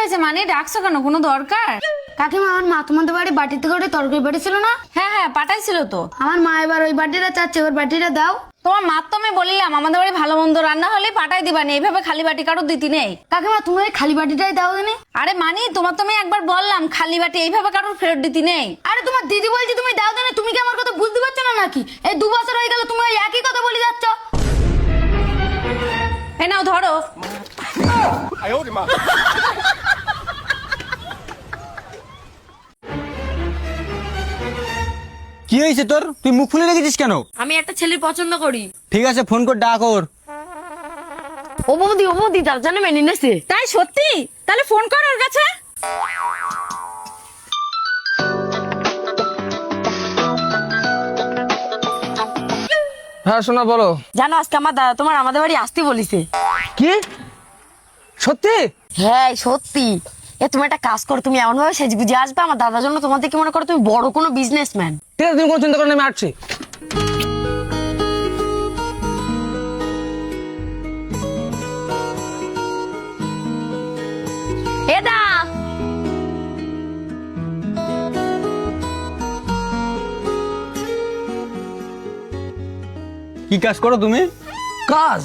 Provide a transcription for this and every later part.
হয়েছে মানে ডাকছো কেন, কোনো দরকার? কাকিমা, আমার মা তোমাদের বাড়ি বাটিতে করে তরকারি পাঠিয়েছিল না? হ্যাঁ হ্যাঁ পাঠাইছিল তো। আমার মা এবার ওই বাটিটা চাচ্ছে, ওর বাটিটা দাও। তোমার মা তো আমি বললাম আমাদের বাড়ি ভালো মন্দ রান্না হলে পাঠাই দিবানি, এইভাবে খালি বাটি কারোর দিতি নেই। কাকিমা, তুমি ওই খালি বাটিটাই দাও জানি। আরে মানি তোমার তো আমি একবার বললাম খালি বাটি এইভাবে কারোর ফেরত দিতি নেই। আরে তোমার দিদি বলছি তুমি দাও জানি, তুমি কি আমার কথা বুঝতে পারছো না নাকি? এই 2 বছর হয়ে গেল তুমি ওই একই কথা বলে যাচ্ছ। এ নাও ধরো। কি হয়েছে তোর? তুই মুখ ফুলে রেখেছিস কেন? আমি একটা ছেলে পছন্দ করি। ঠিক আছে, ফোন কর, ডাক ওর। ও বৌদি তার জন্য মেনে নিয়েছে। তাই সত্যি? তাহলে ফোন কর ওর কাছে। হ্যাঁ শোনা বলো। জানো আজকে আমার দাদা তোমার আমাদের বাড়ি আসতে বলিছে। কি সত্যি? হ্যাঁ সত্যি। তুমি একটা কাজ করো, তুমি এমন ভাবে সেজগুজে আসবে, আমার দাদার জন্য তোমার থেকে মনে করো তুমি বড় কোনো বিজনেসম্যান। ঠিক আছে, তুমি কোনো চিন্তা করো না, আমি আসছি। এটা কি কাজ করো তুমি? কাজ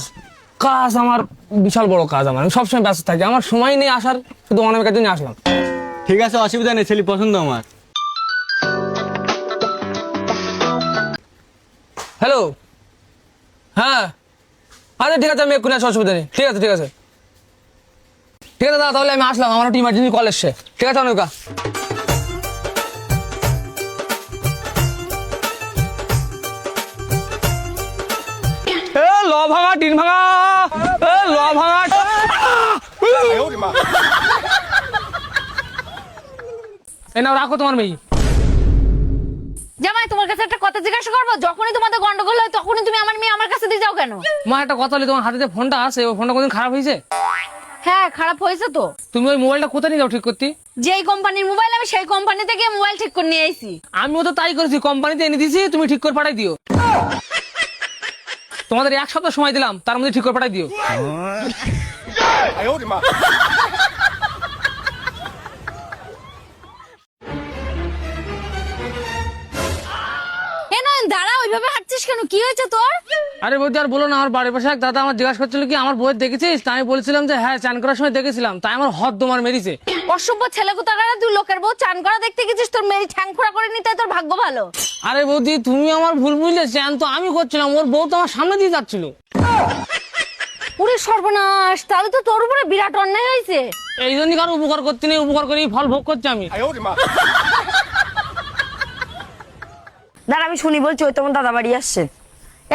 কাজ আমার বিশাল বড় কাজ, আমার আমি সবসময় ব্যস্ত থাকি, আমার সময় নেই আসার, শুধু অনামিকার জন্য আসলাম। ঠিক আছে, অসুবিধা নেই, ছেলে পছন্দ আমার। হ্যালো, হ্যাঁ আচ্ছা ঠিক আছে, আমি এক্ষুনি আসি, অসুবিধা নেই। ঠিক আছে ঠিক আছে ঠিক আছে দাদা, তাহলে আমি আসলাম, আমার একটা ইমার্জেন্সি কল এসছে। ঠিক আছে অনামিকা। এ ল ভাঙা টিন ভাঙা, এ ল ভাঙা। এই নাও রাখো তোমার মেয়ে। জামাই তোমার কাছে একটা কথা জিজ্ঞাসা করবো, যখনই তোমাদের গন্ডগোল হয় তখনই তুমি আমার মেয়ে আমার কাছে দিয়ে যাও কেন? মা একটা কথা বলি, তোমার হাতে যে ফোনটা আছে ওই ফোনটা কোনদিন খারাপ হয়েছে? হ্যাঁ খারাপ হয়েছে তো। তুমি ওই মোবাইলটা কোথায় নিয়ে যাও ঠিক করতে? যেই কোম্পানির মোবাইল আমি সেই কোম্পানি থেকে মোবাইল ঠিক করে নিয়ে আইছি। আমিও তো তাই করেছি, কোম্পানিতে এনে দিয়েছি, তুমি ঠিক করে পাঠাই দিও। তোমাদের 1 সপ্তাহ সময় দিলাম, তার মধ্যে ঠিক করে পাঠাই দিও। এ নয়ন দাঁড়া, ওইভাবে হাঁটছিস কেন, কি হয়েছে তোর? আরে বৌদি আর বলো না, আমার বাড়ির পাশে এক দাদা আমার জিজ্ঞাসা করছিল কি আমার বউয়ের দেখেছিস, তাই আমি বলেছিলাম যে হ্যাঁ চান করার সময় দেখেছিলাম, তাই আমার হদ দমার মেরেছে। অসভ্য ছেলে কোথাকার, তুই লোকের বউ চান করা দেখতে গেছিস, তোর মেয়ে ঠ্যাং ফোড়া করে নিতে তোর ভাগ্য ভালো। আরে বৌদি তুমি আমার ভুল বুঝলে, চান তো আমি করছিলাম, ওর বউ তো আমার সামনে দিয়ে যাচ্ছিল। পুরো সর্বনাশ, তাহলে তো তোর উপরে বিরাট অন্যায় হয়েছে। এই জন্যই কারো উপকার করতে নেই, উপকার করি ফল ভোগ করছি আমি। দাঁড়া আমি শুনি, বলছি ওই তোমার দাদা বাড়ি আসছে।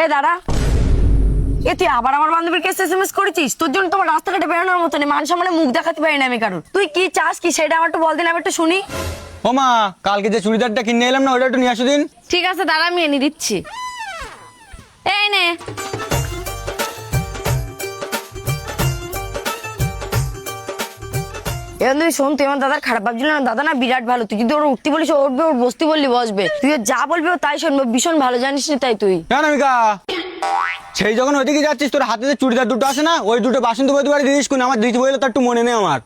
এ দাঁড়া, এ তুই আবার আমার বান্ধবীর কাছে SMS করেছিস? তোর জন্য তোমার রাস্তাঘাটে বেরোনোর মতো নেই, মান সম্মানে মুখ দেখাতে পারি না আমি কারণ। তুই কি চাস কি সেটা আমার একটু বল দিন, আমি একটু শুনি। ও মা, কালকে যে চুড়িদারটা কিনে এলাম না, ওটা একটু নিয়ে আসো দিন। ঠিক আছে দাঁড়া, আমি এনে দিচ্ছি। এই নে। এবার তুই শোন, তুই আমার দাদার খারাপ ভাবছিল না, দাদা না বিরাট ভালো। তুই যদি ওর উঠতে বলিস ও উঠবে, ওর বসতে বললি বসবে, তুই ওর যা বলবি ও তাই শুনবে, ভীষণ ভালো জানিস না তাই তুই। না অনামিকা, সেই যখন ওইদিকে যাচ্ছিস, তোর হাতে যে চুড়িদার দুটো আছে না, ওই দুটো বাসন্তী বইতে পারি দিদিস কোন, আমার দিদি বইলে তার একটু মনে নেই আমার।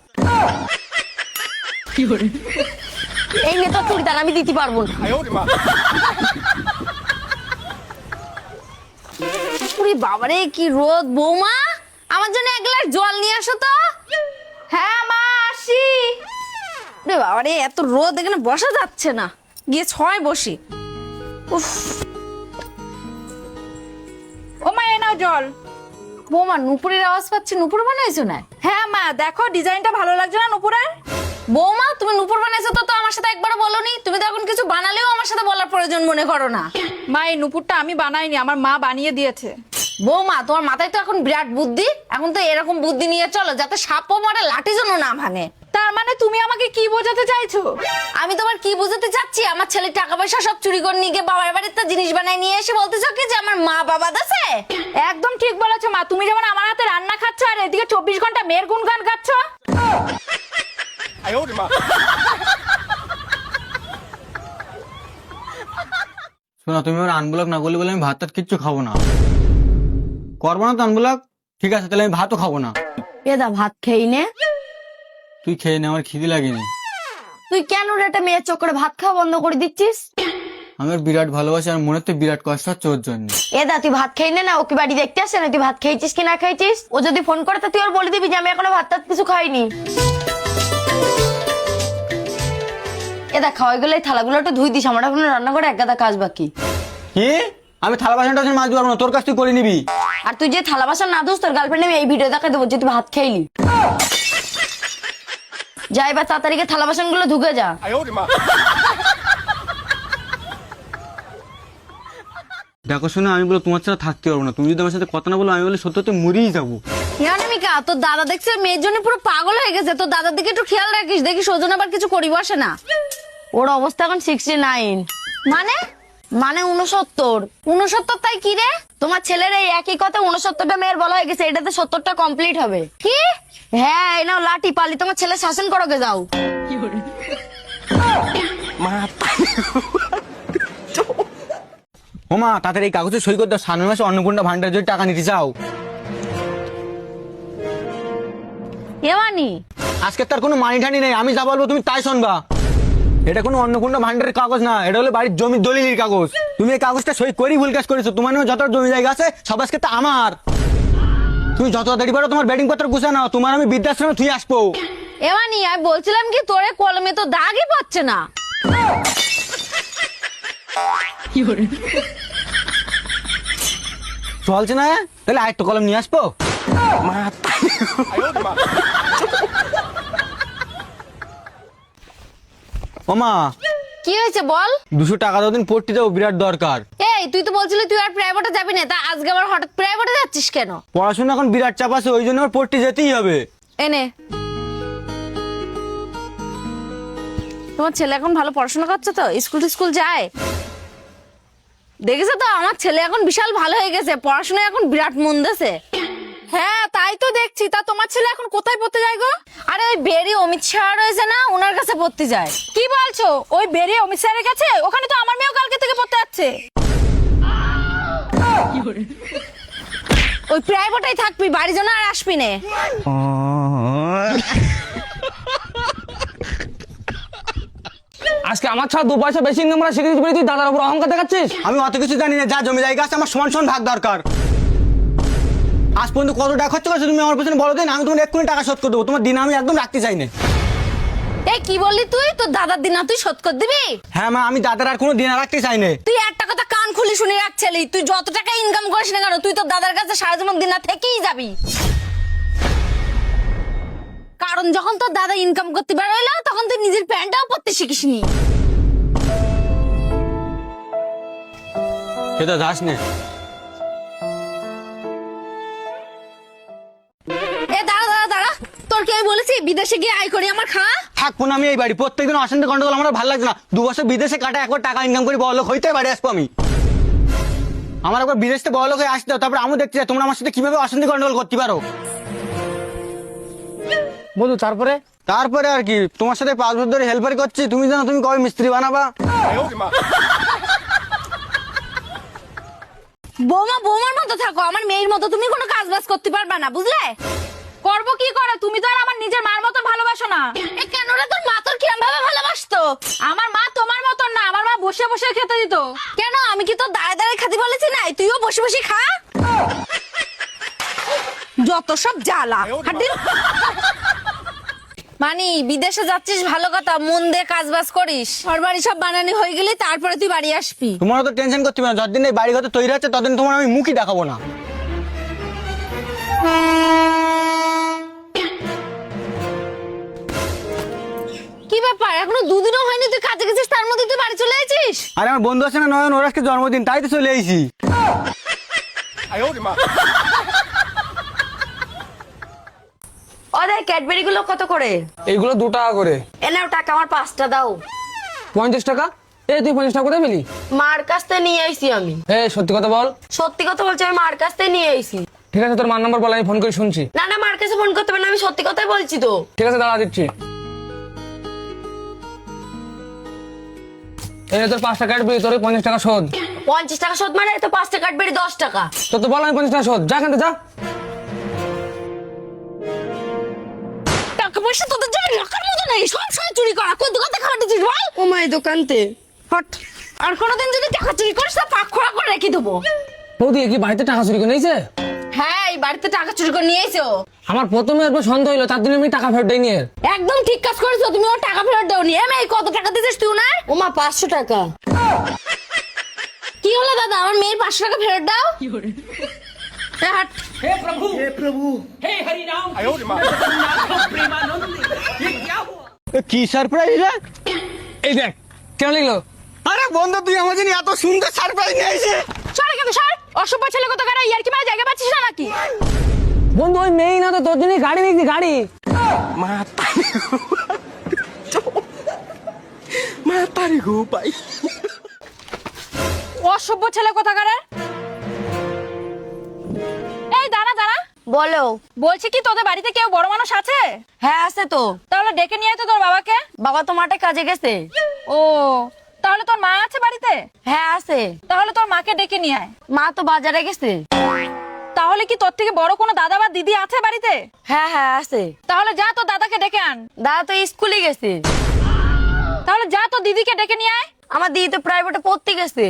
এই নে তোর চুড়িদার, আমি দিতে পারবো না। পুরি বাবারে কি রোদ! বৌমা আমার জন্য 1 গ্লাস জল নিয়ে আসো তো। হ্যাঁ মা আসি। রে বাবারে এত রোদ, এখানে বসা যাচ্ছে না, গিয়ে ছয় বসি। উফ। ও মা এ নাও জল। বৌমা নুপুরের আওয়াজ পাচ্ছি, নুপুর বানাইছো না? হ্যাঁ মা, দেখো ডিজাইনটা ভালো লাগছে না নুপুরের? বৌমা তুমি নুপুর বানাইছো তো আমার সাথে একবারও বলোনি। তুমি তো এখন কিছু বানালেও আমার সাথে বলার প্রয়োজন মনে করো না। মা এই নুপুরটা আমি বানাইনি, আমার মা বানিয়ে দিয়েছে। বৌমা তোমার মাথায় তো এখন বিরাট বুদ্ধি, এখন তো এরকম বুদ্ধি নিয়ে চলো যাতে সাপও মারে লাঠি যেন না ভাঙে। তার মানে তুমি আমাকে কি বোঝাতে চাইছো? আমি তোমার কি বুঝাতে চাচ্ছি, আমার ছেলে টাকা পয়সা সব চুরি করে নিয়ে গিয়ে বাবার বাড়িতে জিনিস বানায় নিয়ে এসে বলতেছো কি যে আমার মা বাবা দাসে? একদম ঠিক বলেছো মা, তুমি যেমন আমার হাতে রান্না খাচ্ছ আর এদিকে 24 ঘন্টা মেয়ের গুনগান গাচ্ছ। শোনা, তুমি আমার আনব্লক না করলে বলে আমি ভাত টাত কিচ্ছু খাবো না। করবো না তো আনব্লক? ঠিক আছে, তাহলে আমি ভাতও খাবো না। এ দা ভাত খেয়ে নে। তুই খেয়ে নে, আমার খিদে লাগেনি। তুই কেন রে একটা মেয়ের চক্করে ভাত খাওয়া বন্ধ করে দিচ্ছিস? আমার বিরাট ভালোবাসি আর মনে হচ্ছে বিরাট কষ্ট হচ্ছে ওর জন্য। এ দা তুই ভাত খেয়ে নে না, ওকে বাড়ি দেখতে আসে না, তুই ভাত খেয়েছিস কি না খেয়েছিস? ও যদি ফোন করে তো তুই ওর বলে দিবি যে আমি এখনো ভাত টাত কিছু খাইনি। এ দা খাওয়াই গেলে এই থালাগুলো একটু ধুই দিস, আমার এখনো রান্না করে এক গাদা কাজ বাকি। কি? আমি থালা বাসনটা মাজতে পারবো না, তোর কাছ তুই করে নিবি। আর তুই যে থালা বাসন না ধুস, তোর গার্লফ্রেন্ড আমি এই ভিডিও দেখা দেবো যে তুই ভাত খেইলি। যা এবার তাড়াতাড়ি গিয়ে থালা বাসন গুলো ধুকে যা। দেখো শোনো, আমি বলো তোমার ছাড়া থাকতে পারবো না। তুমি যদি আমার সাথে কথা না বলো, আমি বলে সত্যি সত্যি মরেই যাবো। অনামিকা, তোর দাদা দেখছে মেয়ের জন্য পুরো পাগল হয়ে গেছে। তোর দাদার দিকে একটু খেয়াল রাখিস, দেখিস ওজন আবার কিছু করি বসে না। ওর অবস্থা এখন 69, মানে মানে 69। 69? তাই কি রে? তোমার ছেলের এই একই কথা 69টা মেয়ের বলা হয়ে গেছে, এটাতে 70টা কমপ্লিট হবে। কি? হ্যাঁ, এই নাও লাঠি পালি, তোমার ছেলে শাসন করোকে যাও। ও মা, তাদের এই কাগজে সই করতে দাও। সামনের মাসে অন্নপূর্ণা ভান্ডার যদি টাকা নিতে চাও। এমানি, আজকে তার কোনো মানি ঠানি নেই, আমি যা বলবো তুমি তাই শুনবা। এটা কোনো অন্নপূর্ণা ভান্ডারের কাগজ না, এটা হলো বাড়ির জমির দলিলের কাগজ। তুমি এই কাগজটা সই করি ভুল কাজ করেছো। তোমার নামে যত জমি জায়গা আছে সব আজকে তা আমার। তুমি যত তাড়াতাড়ি পারো তোমার ব্যাটিং পত্র গুছা নাও, তোমার আমি বৃদ্ধাশ্রমে তুই আসবো। এমানি, আমি বলছিলাম কি তোরে কলমে তো দাগই পাচ্ছে না। চলছে না? তাহলে আরেকটা কলম নিয়ে আসবো। ও মা, কি হয়েছে বল? 200 টাকা দাও, দিন পড়তে যাবো, বিরাট দরকার। এই তুই তো বলছিলি তুই আর প্রাইভেটে যাবি না, তা আজকে আবার হঠাৎ প্রাইভেটে যাচ্ছিস কেন? পড়াশোনা এখন বিরাট চাপ আছে, ওই জন্য আমার পড়তে যেতেই হবে। এনে, তোমার ছেলে এখন ভালো পড়াশোনা করছে তো? স্কুল যায়? দেখেছো তো আমার ছেলে এখন বিশাল ভালো হয়ে গেছে, পড়াশোনায় এখন বিরাট মন দিয়েছে। হ্যাঁ তাই তো দেখছি। তা তোমার ছেলে এখন কোথায় পড়তে যায় গো? আরে ওই বেরি অমিত শাহ রয়েছে না, ওনার কাছে পড়তে যায়। কি বলছো? ওই বেরি অমিত শাহের কাছে? ওখানে তো আমার মেয়েও কালকে থেকে পড়তে যাচ্ছে। ওই প্রাইভেটেই থাকবি, বাড়ি যেন আর আসবি না। আজকে আমার ছাড়া 2 পয়সা বেশি ইনকাম করা শিখেছিস বলে তুই দাদার উপর অহংকার দেখাচ্ছিস? আমি অত কিছু জানি না, যা জমি জায়গা আছে আমার সমান সমান ভাগ দরকার। আজ পর্যন্ত কত টাকা খরচ করেছো তুমি আমার পেছনে বলো দিন, আমি তোমার এক্ষুনি টাকা শোধ করে দেবো। তোমার দিন আমি একদম রাখতে চাই না। এই কি বললি তুই? তোর দাদার দিন না তুই শোধ করে দিবি? হ্যাঁ মা, আমি দাদার আর কোনো দিন রাখতে চাই না। তুই একটা কথা কান খুলে শুনে রাখছিলি, তুই যত টাকা ইনকাম করিস না কেন তুই তোর দাদার কাছে সারা জীবন দিন না থেকেই যাবি। কারণ যখন তোর দাদা ইনকাম করতে বেরোলো তখন তুই নিজের প্যান্টটাও পরতে শিখিসনি। সেটা যাস না। এ দাঁড়া দাঁড়া দাঁড়া, তোর কি আমি বলেছি বিদেশে গিয়ে আয় করি আমার খা? থাকবো না আমি এই বাড়ি, প্রত্যেকদিন অশান্তি গন্ডগোল আমার ভালো লাগছে না। 2 বছর বিদেশে কাটা, একবার টাকা ইনকাম করে বড় লোক হইতে বাড়ি আসবো আমি। আমার একবার বিদেশ থেকে বড় লোক হয়ে আসতে, তারপর আমি দেখতে চাই তোমরা আমার সাথে কিভাবে অশান্তি গন্ডগোল করতে পারো। বন্ধু তারপরে তারপরে আর কি, তোমার সাথে 5 বছর ধরে হেল্পার করছি, তুমি জানো তুমি কবে মিস্ত্রি বানাবা। বৌমা বৌমার মতো থাকো, আমার মেয়ের মতো তুমি কোনো কাজ বাজ করতে পারবা না, বুঝলে? করবো কি করে? তুমি তো আর আমার নিজের মার মতো ভালোবাসো না। এ কেন রে, তোর মা তোর কিরম ভাবে ভালোবাসতো? আমার মা তোমার মতন না, আমার মা বসে বসে খেতে দিত। কেন, আমি কি তোর দাঁড়ায় দাঁড়ায় খাতে বলেছি না? তুইও বসে বসে খা। যত সব জ্বালা। মানি বিদেশে যাচ্ছিস ভালো কথা, মন দিয়ে কাজ বাজ করিস, ঘর বাড়ি সব বানানি হয়ে গেলি তারপরে তুই বাড়ি আসবি। তোমার তো টেনশন করতে হবে না, যতদিন এই বাড়ি ঘর তৈরি হচ্ছে ততদিন তোমার আমি মুখই দেখাবো না। কি ব্যাপার, এখনো 2 দিনও হয়নি তুই কাজে গেছিস, তার মধ্যে তুই বাড়ি চলে এসেছিস? আরে আমার বন্ধু আছে না নয়ন, ওর আজকে জন্মদিন, তাই তো চলে এসেছি। ওরে ক্যাডবেরি গুলো কত করে? এইগুলো 2 টাকা করে। এ নাও টাকা, আমার 5টা দাও। 50 টাকা? এই তুই 50 টাকা কোথায় পেলি? মার কাছ থেকে নিয়ে আইছি আমি। এই সত্যি কথা বল। সত্যি কথা বলছি, আমি মার কাছ থেকে নিয়ে আইছি। ঠিক আছে, তোর মার নাম্বার বল, আমি ফোন করে শুনছি। না না, মার কাছে ফোন করতে হবে না, আমি সত্যি কথাই বলছি তো। ঠিক আছে দাঁড়া দিচ্ছি। এই তোর 5 টাকা কাটবি, তোর 50 টাকা শোধ। 50 টাকা শোধ মানে তো 5টা কাটবেরি 10 টাকা। তোর তো বল আমি 50 টাকা শোধ, যা এখান থেকে যা। টাকা অভ্যেসটা তোদের জন্য রাখার মতো নেই, সব সময় চুরি করা। কোন দোকান থেকে খাটিছিস বল? ও মা, এই দোকানতে। হট। আর কোনোদিন যদি টাকা চুরি করিস তা পাক খোড়া করে রেখে দেবো। বৌদি কি বাড়িতে টাকা চুরি করে নিয়েছে? হ্যাঁ, এই বাড়িতে টাকা চুরি করে নিয়ে এসো। আমার প্রথমে একবার সন্দেহ হলো, তার জন্য আমি টাকা ফেরত দেয়নি এর। একদম ঠিক কাজ করেছো, তুমি ওর টাকা ফেরত দাওনি। এই কত টাকা দিয়েছিস তুই না? ও মা, 500 টাকা। কি হলো দাদা, আমার মেয়ের 500 টাকা ফেরত দাও। হ্যাঁ, হাট। কি সারপ্রাইজ রে? এই দেখ কেন লিখলো। আরে বন্ধু, তুই আমার জন্য এত সুন্দর সারপ্রাইজ নিয়ে এসে। সর এখান থেকে, সর। অসভ্য ছেলে কত গাড়ি, ইয়ার কি মানে জায়গা পাচ্ছিস না নাকি? বন্ধু ওই মেয়ে না তো, তোর জন্য গাড়ি দেখছি, গাড়ি। অসভ্য ছেলে কোথাকারে। এই দাঁড়া দাঁড়া, বলো। বলছি কি তোদের বাড়িতে কেউ বড় মানুষ আছে? হ্যাঁ আছে তো। তাহলে ডেকে নিয়ে আয় তো তোর বাবাকে। বাবা তো মাঠে কাজে গেছে। ও, তাহলে তোর মা আছে বাড়িতে? হ্যাঁ আছে। তাহলে তোর মাকে ডেকে নিয়ে আয়। মা তো বাজারে গেছে। তাহলে কি তোর থেকে বড় কোনো দাদা বা দিদি আছে বাড়িতে? হ্যাঁ হ্যাঁ আছে। তাহলে যা তোর দাদাকে ডেকে আন। দাদা তো স্কুলে গেছে। তাহলে যা তোর দিদিকে ডেকে নিয়ে আয়। আমার দিদি তো প্রাইভেটে পড়তে গেছে।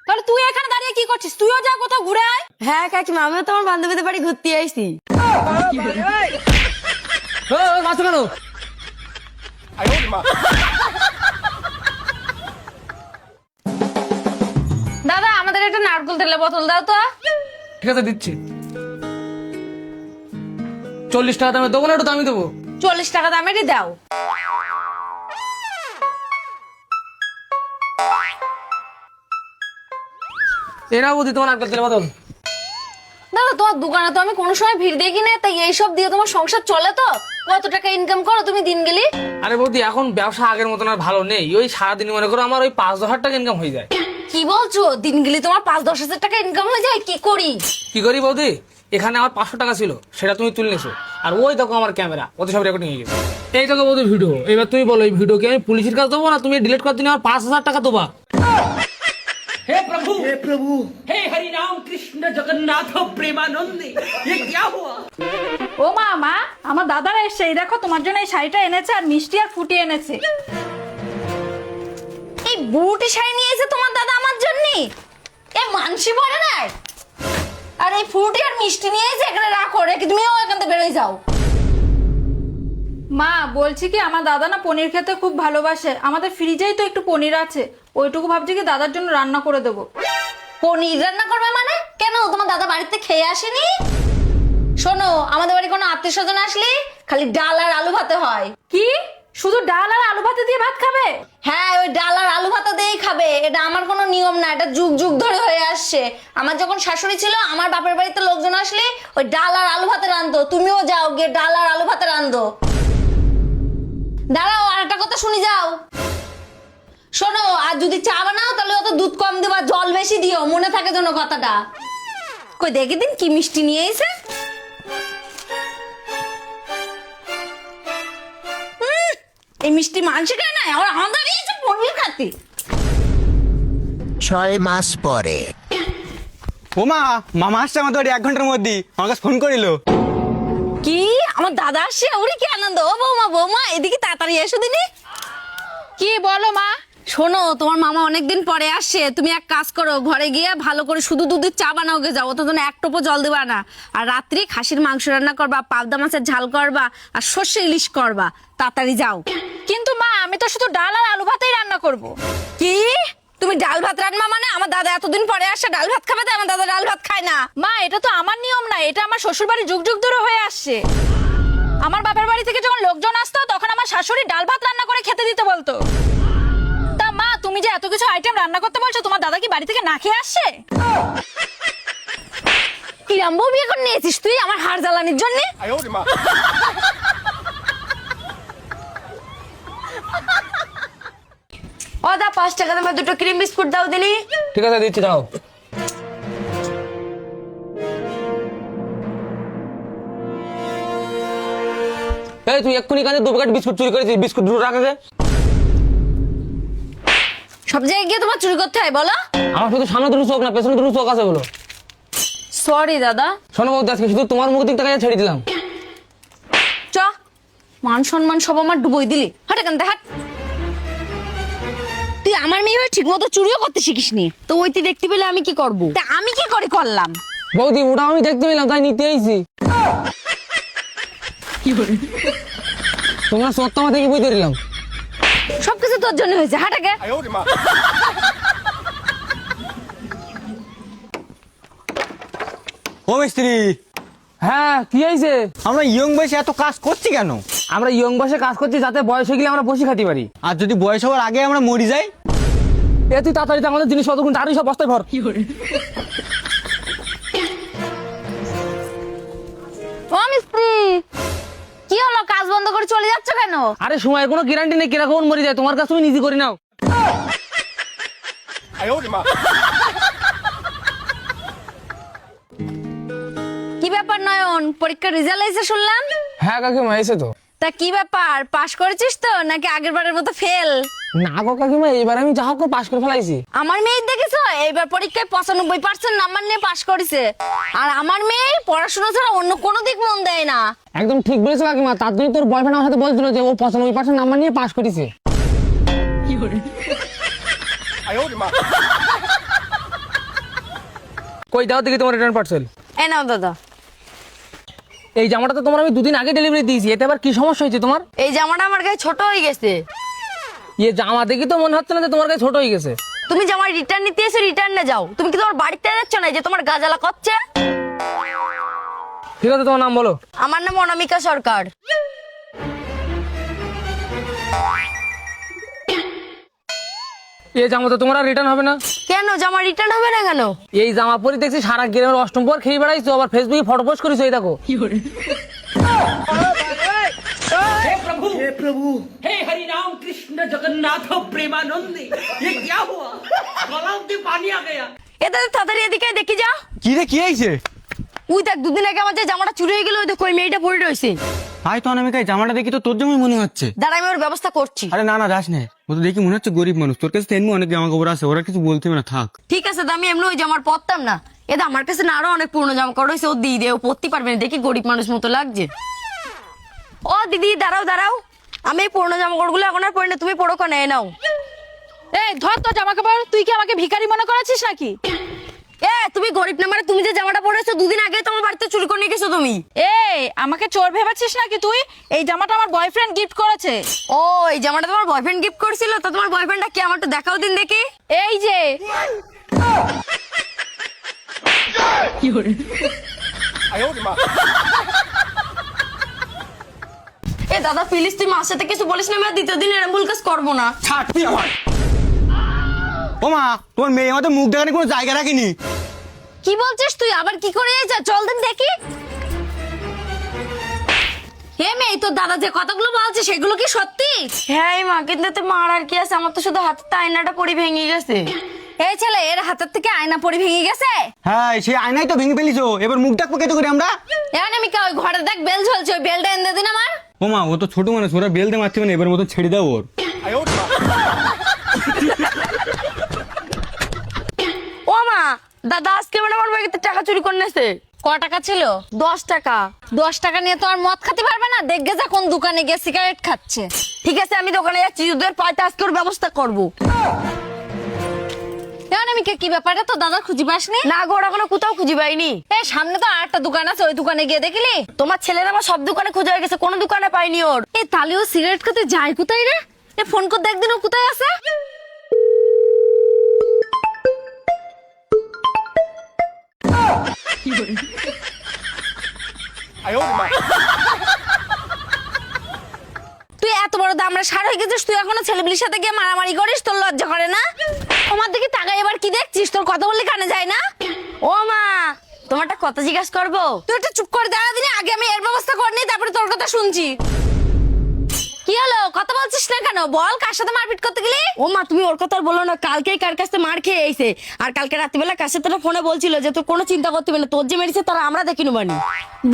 তাহলে তুই এখানে দাঁড়িয়ে কি করছিস? তুইও যা কোথাও ঘুরে আয়। হ্যাঁ কাকিমা, আমিও তো আমার বান্ধবীদের বাড়ি ঘুরতে আইছি। মাছ কেন? দাদা, আমাদের একটা নারকেল তেলের বোতল দাও তো। ঠিক আছে দিচ্ছি। 40 টাকা দামে দেবো না, একটু দামি দেবো। 40 টাকা দামেরই দাও। এরা বৌদি তোমার নারকেল তেলের বোতল। দাদা, তোমার দোকানে তো আমি কোনো সময় ভিড় দেখি না, তাই এইসব দিয়ে তোমার সংসার চলে তো? কত টাকা ইনকাম করো তুমি দিন গেলি? আরে বৌদি এখন ব্যবসা আগের মতন আর ভালো নেই, ওই সারাদিন মনে করো আমার ওই 5-10 হাজার টাকা ইনকাম হয়ে যায়। কি বলছো? দিন গেলি তোমার 5-10 হাজার টাকা ইনকাম হয়ে যায়? কি করি? কি করি বৌদি, এখানে আমার 500 টাকা ছিল, সেটা তুমি তুলে নিছো, আর ওই দেখো আমার ক্যামেরা, ওতে সব রেকর্ডিং হয়ে গেছে। এই দেখো বৌদি ভিডিও, এবার তুমি বলো এই ভিডিও কি আমি পুলিশের কাছে দেবো না তুমি ডিলিট করার জন্য আমার 5,000 টাকা দেবা? हे प्रभु हे हरि राम कृष्ण जगन्नाथ प्रेमानंदी ये क्या हुआ? ও মা, মা আমার দাদারা এসছে, এই দেখো তোমার জন্য এই শাড়িটা এনেছে আর মিষ্টি আর ফুটি এনেছে। এই বুটি শাড়ি নিয়ে এসে তোমার দাদা আমার জন্য? এ মানসি পড়ে নাই? আর এই ফুটি আর মিষ্টি নিয়ে এসে এখানে রাখো, রেখে তুমিও এখান থেকে বেরোয় যাও। মা বলছি কি, আমার দাদা না পনির খেতে খুব ভালোবাসে, আমাদের ফ্রিজেই তো একটু পনির আছে, ওইটুকু ভাবছি কি দাদার জন্য রান্না করে দেবো। পনির রান্না করবে মানে? কেন, তোমার দাদা বাড়িতে খেয়ে আসেনি? শোনো, আমাদের বাড়ি কোনো আত্মীয় স্বজন আসলে খালি ডাল আর আলু ভাতে হয়। কি, শুধু ডাল আর আলু ভাতে দিয়ে ভাত খাবে? হ্যাঁ, ওই ডাল আর আলু ভাতা দিয়েই খাবে। এটা আমার কোনো নিয়ম না, এটা যুগ যুগ ধরে হয়ে আসছে। আমার যখন শাশুড়ি ছিল, আমার বাপের বাড়িতে লোকজন আসলে ওই ডাল আর আলু ভাতে রান্ধো। তুমিও যাও গিয়ে ডাল আর আলু ভাতে রান্ধো। দাঁড়াও, আর একটা কথা শুনি যাও। শোনো, আর যদি চা বানাও তাহলে অত দুধ কম দিবা, জল বেশি দিও, মনে থাকে যেন কথাটা। কই দেখি দিন কি মিষ্টি নিয়ে এসে। এই মিষ্টি মাংস খায় না, আর আমাদের এই যে পনির খাতে। 6 মাস পরে ও মা, মামা আসছে আমাদের বাড়ি 1 ঘন্টার মধ্যে, আমার কাছে ফোন করিল। কি, আমার দাদা আসছে? ওরে কি আনন্দ! ও বৌমা, বৌমা এদিকে তাড়াতাড়ি এসো দিনি। কি বলো মা? শোনো, তোমার মামা অনেকদিন পরে আসছে, তুমি এক কাজ করো, ঘরে গিয়ে ভালো করে শুধু দুধের চা বানাও গে যাও, ওটা যেন এক টোপো জল দেবা না। আর রাত্রি খাসির মাংস রান্না করবা, পাবদা মাছের ঝাল করবা, আর সর্ষে ইলিশ করবা। তাড়াতাড়ি যাও। কিন্তু মা, আমি তো শুধু ডাল আর আলু ভাতেই রান্না করব। কি, তুমি ডাল ভাত রান্না মানে? আমার দাদা এতদিন পরে আসছে, ডাল ভাত খাবে? তাই আমার দাদা ডাল ভাত খায় না। মা, এটা তো আমার নিয়ম না, এটা আমার শ্বশুর বাড়ি যুগ যুগ ধরে হয়ে আসছে। আমার বাপের বাড়ি থেকে যখন লোকজন আসতো, তখন আমার শাশুড়ি ডাল ভাত রান্না করে খেতে দিতে বলতো। তা মা, তুমি যে এত কিছু আইটেম রান্না করতে বলছো, তোমার দাদা কি বাড়ি থেকে না খেয়ে আসছে? কিরাম বউ বিয়ে করে নিয়েছিস তুই আমার হাড় জ্বালানির জন্য? ও দা, 5 টাকা দামের 2টো ক্রিম বিস্কুট দাও দিলি। ঠিক আছে দিচ্ছি, দাও। এই তুই এক্ষুনি কাজে 2 প্যাকেট বিস্কুট চুরি করেছিস, বিস্কুট 2 টাকা দে। সব জায়গায় গিয়ে তোমার চুরি করতে হয় বলো? আমার শুধু সামনে 2 চোখ না, পেছনে 2 চোখ আছে বলো। সরি দাদা। শোনো বৌদি, আজকে শুধু তোমার মুখ দিক থেকে ছেড়ে দিলাম। চ মান সম্মান সব আমার ডুবই দিলি। হাট এখান থেকে, হাট। তুই আমার মেয়ে হয়ে ঠিক মতো চুরিও করতে শিখিসনি। তো ওইটি দেখতে পেলে আমি কি করব? তা আমি কি করে করলাম? বৌদি ওটা আমি দেখতে পেলাম তাই নিতে আইছি। তোমরা সত্য আমার থেকে বুঝতে দিলাম। সবকিছু তোর জন্য হয়েছে। হাট আগে। ও মিস্ত্রি, হ্যাঁ কি হয়েছে? আমরা ইয়ং বয়সে এত কাজ করছি কেন? আমরা ইয়ং বয়সে কাজ করছি যাতে বয়স হয়ে গেলে আমরা বসে খাতে পারি। আর যদি বয়স হওয়ার আগে আমরা মরি যাই? এ তুই তাড়াতাড়ি আমাদের জিনিসপত্র তাড়াতাড়ি সব বস্তায় ভর। ও মিস্ত্রি, কি হলো? কাজ বন্ধ করে চলে যাচ্ছ কেন? আরে সময়ের কোনো গ্যারান্টি নেই, কেরা কখন মরে যায়। তোমার কাছে তুমি নিজে করে নাও। কি ব্যাপার নয়ন, পরীক্ষার রেজাল্ট এসে শুনলাম? হ্যাঁ কাকিমা এসে তো। তা কি ব্যাপার, পাশ করেছিস তো নাকি আগের বারের মতো ফেল? না গো কাকিমা, এবার আমি যা হোক করে পাশ করে ফেলাইছি। আমার মেয়ে দেখেছো, এইবার পরীক্ষায় 95% নাম্বার নিয়ে পাশ করেছে। আর আমার মেয়ে পড়াশোনা ছাড়া অন্য কোনো দিক মন দেয় না। একদম ঠিক বলেছো কাকিমা, তার জন্য তোর বয়ফ্রেন্ড আমার সাথে বলছিল যে ও 95% নাম্বার নিয়ে পাশ করেছে। কই দাও দেখি তোমার রিটার্ন পার্সেল। এই নাও দাদা। এই জামাটা তো তোমার আমি 2 দিন আগে ডেলিভারি দিয়েছি, এতে আবার কি সমস্যা হয়েছে তোমার? এই জামাটা আমার গায়ে ছোট হয়ে গেছে। জামা দেখি তো মনে হচ্ছে না যে তোমার কাছে ছোট হয়ে গেছে। তুমি জামা রিটার্ন নিতে এসে রিটার্নে যাও। তুমি কি তোমার বাড়িতে যাচ্ছ না যে তোমার গাজালা করছে? ঠিক আছে, তোমার নাম বলো। আমার নাম অনামিকা সরকার। এই জামা তো তোমার আর রিটার্ন হবে না। কেন জামা রিটার্ন হবে না কেন? এই জামা পরে দেখছি সারা গ্রামের অষ্টম পর খেয়ে বেড়াইছো, আবার ফেসবুকে ফটো পোস্ট করেছো। এই দেখো। हे प्रभु हे हरि राम कृष्ण जगन्नाथ प्रेमानंदी, ये क्या हुआ? गलाव में पानी आ गया। এ দাদা তাড়াতাড়ি এদিকে আয়, দেখি যা। কি রে, কি হয়েছে? ওই দেখ, 2 দিন আগে আমার যে জামাটা চুরি হয়ে গেল, ওই দেখো ওই মেয়েটা পরে রয়েছে। হাই তো অনামিকা, এই জামাটা দেখি তো তোর জন্যই মনে হচ্ছে। দাঁড়া, আমি ওর ব্যবস্থা করছি। আরে না না, যাস না, ও তো দেখি মনে হচ্ছে গরিব মানুষ। তোর কাছে তো এমনি অনেক জামা কাপড় আছে, ওরা কিছু বলতে হবে না, থাক। ঠিক আছে, তো আমি এমনি ওই জামার পরতাম না। এটা আমার কাছে না আরো অনেক পুরনো জামা কাপড় হয়েছে, ও দিয়ে দে, ও পরতে পারবে না, দেখি গরিব মানুষ মতো লাগছে। ও দিদি দাঁড়াও দাঁড়াও, আমি এই পুরনো জামা কাপড়গুলো এখন আর পরি না, তুমি পরো কেন, নাও। এই ধর তো জামা কাপড়, তুই কি আমাকে ভিখারি মনে করেছিস নাকি? তুমি গরিব না মানে? তুমি যে জামাটা পরেছো 2 দিন আগে তোমার বাড়িতে চুরি করে নিয়ে গেছো তুমি। এই আমাকে চোর ভেবেছিস নাকি তুই? এই জামাটা আমার বয়ফ্রেন্ড গিফট করেছে। ও, এই জামাটা তোমার বয়ফ্রেন্ড গিফট করেছিল? তো তোমার বয়ফ্রেন্ডটা কি, আমার একটু দেখাও দিন দেখি। এই যে এ দাদা প্লিজ, তুই মার সাথে কিছু বলিস না, আমি আর দ্বিতীয় দিন এরকম ভুল কাজ করবো না। ছাড় তুই আমার। ও মা, তোমার মেয়ে আমাদের মুখ দেখানোর কোনো জায়গা রাখিনি। কি বলছিস তুই? আবার কি করে যা, চল দিন দেখি। হে মেয়ে, তোর দাদা যে কথাগুলো বলছে সেগুলো কি সত্যি? হ্যাঁ মা, কিন্তু তো মার আর কি আছে, আমার তো শুধু হাতের আয়নাটা পরি ভেঙে গেছে। এই ছেলে, এর হাতের থেকে আয়না পড়ে ভেঙে গেছে। হ্যাঁ, সেই আয়নাই তো ভেঙে ফেলিছো, এবার মুখ ডাকবো কেটে করে আমরা। এখন আমি ওই ঘরে দেখ বেল ঝলছে, ওই বেলটা এনে দিন আমার। ও মা, ও তো ছোট মানুষ, ওরা বেলতে মারতে মানে, এবার মতো ছেড়ে দাও ওর। ও মা, দাদা আজকে মানে আমার ব্যাগেতে টাকা চুরি করে নিয়েছে। ক টাকা ছিল? 10 টাকা। 10 টাকা নিয়ে তো আর মদ খেতে পারবে না। দেখবে যা কোন দোকানে গিয়ে সিগারেট খাচ্ছে। ঠিক আছে, আমি দোকানে যাচ্ছি, ওদের পাইতে আজকে ওর ব্যবস্থা করবো। এখন আমি কি ব্যাপারে তো দাদা খুঁজি পাসনি? না গো, ওরা কোনো কোথাও খুঁজে পাইনি। এই সামনে তো আরেকটা দোকান আছে, ওই দোকানে গিয়ে দেখলি? তোমার ছেলেরা আমার সব দোকানে খুঁজে হয়ে গেছে, কোনো দোকানে পাইনি ওর। এই তাহলে ও সিগারেট খেতে যায় কোথায় রে? এ ফোন করে দেখদিন ও কোথায় আছে। তুই এত বড় দামড়া সার হয়ে গেছিস, তুই এখনো ছেলেপিলির সাথে গিয়ে মারামারি করিস? তোর লজ্জা করে না? আমার দিকে তাকাই, এবার কি দেখছিস? তোর কথা বললে কানে যায় না? ও মা, তোমার একটা কথা জিজ্ঞাসা করবো? তুই একটু চুপ করে দাঁড়া দিনে, আগে আমি এর ব্যবস্থা করে নিই, তারপরে তোর কথা শুনছি। কি কি হলো কথা বলছিস না কেন? বল, কার সাথে মারপিট করতে গেলি? ও মা, তুমি ওর কথা আর বলো না। কালকেই কার কাছে মার খেয়ে এসে, আর কালকে রাত্রিবেলা কার সাথে ফোনে বলছিল যে তোর কোনো চিন্তা করতে হবে না, তোর যে মেরেছে তারা আমরা দেখিনি বানি।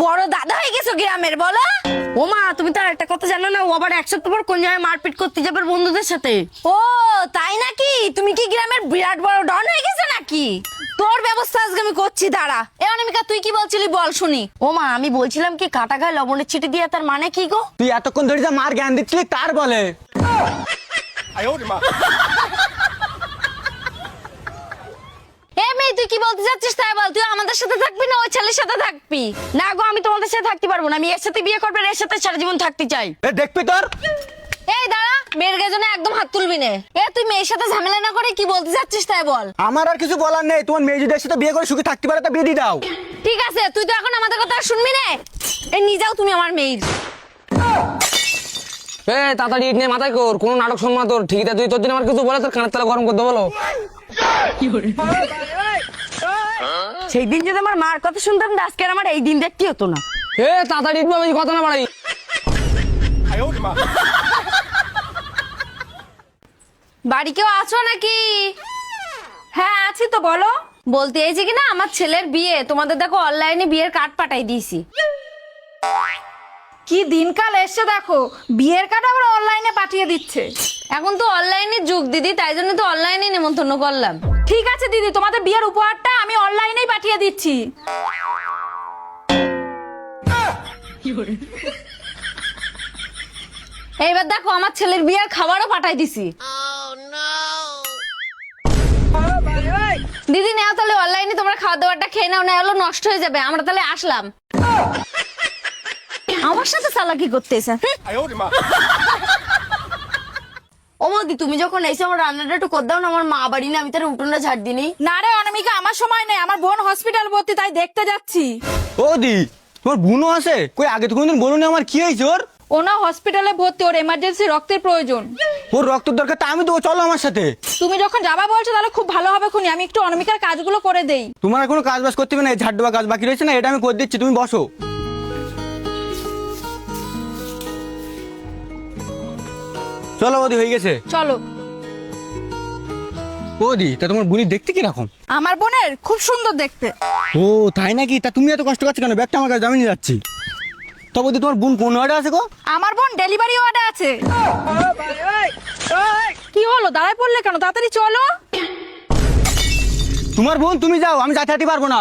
বড় দাদা হয়ে গেছো গ্রামের, বলো। ও মা, তুমি তো আর একটা কথা জানো না, ও আবার 1 সপ্তাহ পর কোন জায়গায় মারপিট করতে যাবে ওর বন্ধুদের সাথে। ও তাই নাকি? তুমি কি গ্রামের বিরাট বড় ডন হয়ে গেছো নাকি? তোর ব্যবস্থা আজকে আমি করছি, দাঁড়া। এ অনামিকা, তুই কি বলছিলি বল শুনি। ও মা, আমি বলছিলাম কি কাটা গায়ে লবণের ছিটে দিয়ে তার মানে কি গো? তুই এতক্ষণ ধরে যা মার জ্ঞান দিচ্ছিলি তার বলে। এ মেয়ে, তুই কি বলতে চাচ্ছিস তাই বল। তুই আমাদের সাথে থাকবি না ওই ছেলের সাথে থাকবি? না গো, আমি তোমাদের সাথে থাকতে পারবো না। আমি এর সাথে বিয়ে করবো, আর এর সাথে সারা জীবন থাকতে চাই। এ দেখবি তোর। এই দাঁড়া, মেয়ের গাজনে একদম হাত তুলবি না। এ তুই মেয়ের সাথে ঝামেলা না করে কি বলতে চাচ্ছিস তাই বল। আমার আর কিছু বলার নেই, তোমার মেয়ে যদি এর সাথে বিয়ে করে সুখে থাকতে পারে তা বিয়ে দিয়ে দাও। ঠিক আছে, তুই তো এখন আমাদের কথা আর শুনবি না। এ নিয়ে যাও তুমি আমার মেয়ের। এ তাড়াতাড়ি ইট নিয়ে মাথায় কর, কোনো নাটক শুনবো না তোর। ঠিক আছে, তুই তোর দিন আমার কিছু বলে তোর কানের তালা গরম করতে বলো। সেই দিন যদি আমার মার কথা শুনতাম না, আজকে আর আমার এই দিন দেখতে হতো না। এ তাড়াতাড়ি ইট বেশি কথা না বাড়াই। বাড়ি কেউ আছো নাকি? হ্যাঁ আছি তো, বলো। বলতে এই যে কিনা আমার ছেলের বিয়ে, তোমাদের দেখো অনলাইনে বিয়ের কার্ড পাঠাই দিয়েছি। কি দিনকাল এসছে দেখো, বিয়ের কার্ড আবার অনলাইনে পাঠিয়ে দিচ্ছে। এখন তো অনলাইনে যুগ দিদি, তাই জন্য তো অনলাইনে নেমন্তন্ন করলাম। ঠিক আছে দিদি, তোমাদের বিয়ের উপহারটা আমি অনলাইনেই পাঠিয়ে দিচ্ছি। এইবার দেখো আমার ছেলের বিয়ের খাবারও পাঠাই দিছি। দিদি নাও তাহলে অনলাইনে তোমরা খাওয়া দাওয়াটা খেয়ে নাও, না হলো নষ্ট হয়ে যাবে। আমরা তাহলে আসলাম। আমার সাথে চালাকি করতেছে। ও বৌদি, তুমি যখন এসে আমার রান্নাটা একটু কর দাও না, আমার মা বাড়ি না, আমি তার উঠোনটা ঝাড় দিনি। না রে অনামিকা, আমার সময় নেই, আমার বোন হসপিটাল ভর্তি, তাই দেখতে যাচ্ছি। ও দি, তোমার বোনও আছে? কই আগে তো কোনদিন বলুনি আমার কি হয়েছে ওর? ও না হসপিটালে ভর্তি, ওর এমার্জেন্সি রক্তের প্রয়োজন। ওর রক্তের দরকার, তা আমি তো চলো আমার সাথে। তুমি যখন যাবা বলছো তাহলে খুব ভালো হবে খুনি, আমি একটু অনামিকার কাজগুলো করে দেই। তোমার আর কোনো কাজ বাজ করতে হবে না, এই ঝাড় দেওয়া কাজ বাকি রয়েছে না, এটা আমি করে দিচ্ছি, তুমি বসো। চলো বৌদি, হয়ে গেছে। চলো। বৌদি, তা তোমার বুনি দেখতে কিরকম? আমার বোনের খুব সুন্দর দেখতে। ও তাই নাকি? তা তুমি এত কষ্ট করছো কেন? ব্যাগটা আমার কাছে, আমি নিয়ে যাচ্ছি। তো বৌদি, তোমার বোন কোন ওয়ার্ডে আছে গো? আমার বোন ডেলিভারি ওয়ার্ডে আছে। কি হলো, দাঁড়ায় পড়লে কেন? তাড়াতাড়ি চলো। তোমার বোন তুমি যাও, আমি যাতে পারবো না।